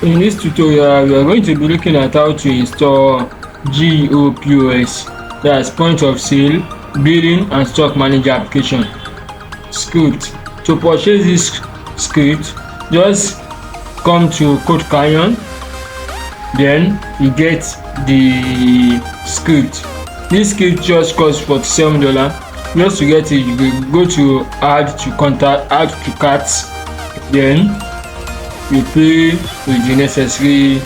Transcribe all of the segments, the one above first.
In this tutorial, we are going to be looking at how to install Geo POS, that's point of sale, billing and stock manager application script. To purchase this script, just come to Quotations, then you get the script. This script just costs $47. Just to get it, you will go to add to carts, then you pay with the necessary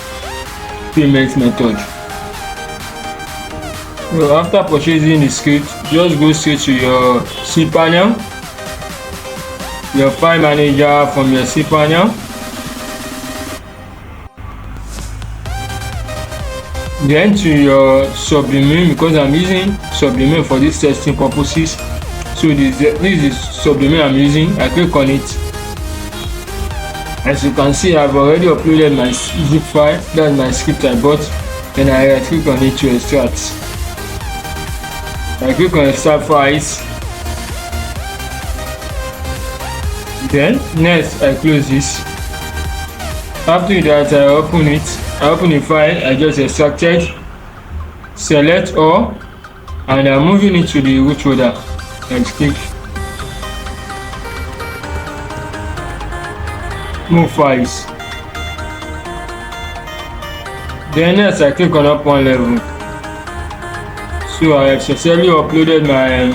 payment method. So after purchasing the script, just go straight to your cPanel, your file manager from your cPanel, then to your Subdomain, because I'm using Subdomain for this testing purposes. So this is Subdomain I'm using. I click on it. As you can see, I've already uploaded my zip file, that's my script I bought, and I right click on it to extract. I click on extract files. Then next I close this. After that, I open it. I open the file I just extracted, select all, and I'm moving it to the root folder and click move files. Then next I click on up one level. So I have successfully uploaded my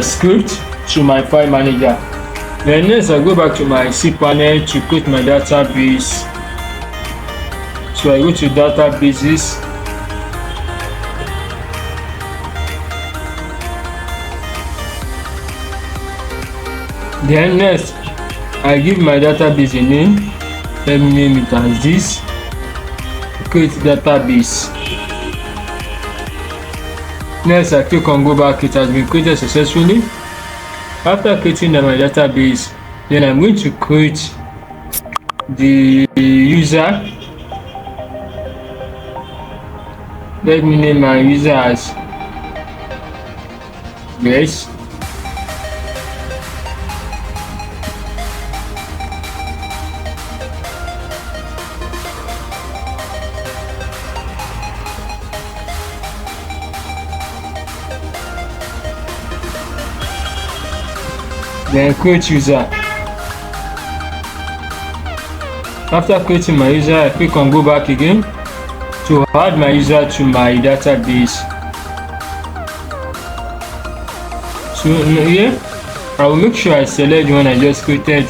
script to my file manager. Then next I go back to my cPanel to create my database. So I go to databases, then next I give my database a name. Let me name it as this, create database. Next I click on go back, it has been created successfully. After creating my database, then I'm going to create the user. Let me name my user as yes. Then create user. After creating my user, I click on go back again to add my user to my database. So here I will make sure I select the one I just created.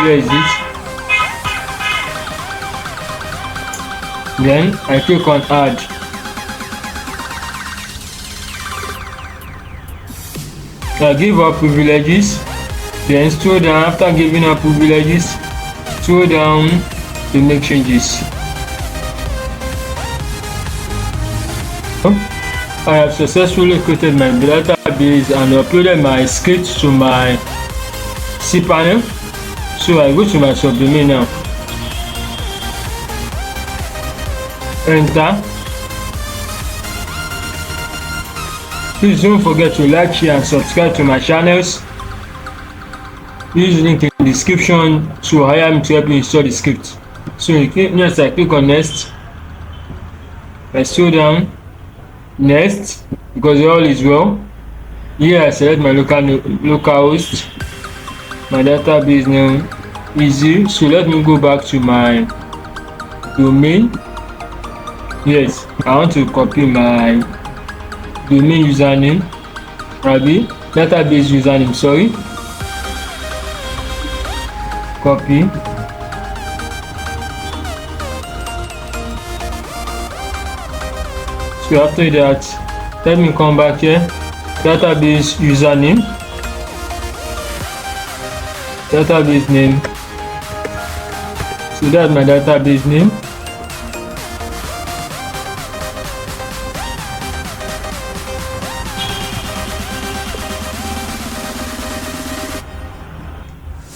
Where is it? Then I click on add. I give up privileges, then scroll down. After giving up privileges, scroll down to make changes. I have successfully created my database and uploaded my script to my cPanel. So I go to my subdomain now. Enter. Please don't forget to like, share and subscribe to my channels. Use the link in the description to hire me to help you install the script. So next I click on next. I scroll down, next, because all is well. Here I select my local host, my database name easy. So let me go back to my domain. Yes, I want to copy my domain username, database username, sorry. Copy. So after that, let me come back here, database username, database name. So that's my database name.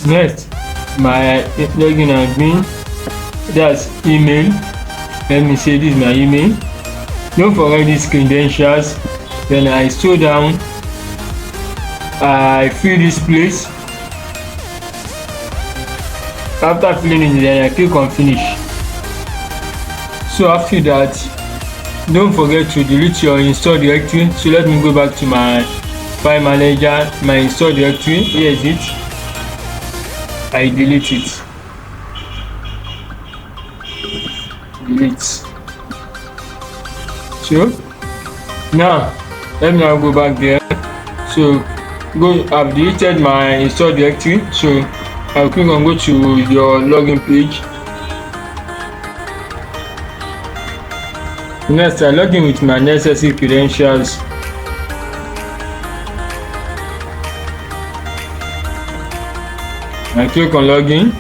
Next, my login admin, that's email. Let me say this is my email. Don't forget these credentials. Then I scroll down, I fill this place. After filling in, then I click on finish. So after that, don't forget to delete your install directory. So let me go back to my file manager, my install directory. Here is it. I delete it. Delete. So now let me now go back there. So I've deleted my install directory. So I'll click on go to your login page. Next, I log in with my necessary credentials. I click on login.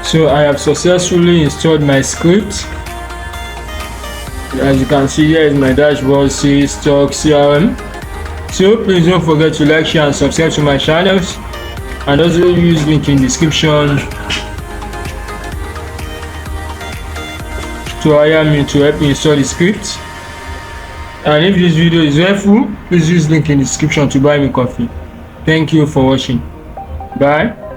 So I have successfully installed my script. As you can see, here is my dashboard, sales, stock, CRM. So please don't forget to like, share and subscribe to my channels, and also use link in description to hire me to help me install the script. And if this video is helpful, please use link in the description to buy me coffee. Thank you for watching. Bye.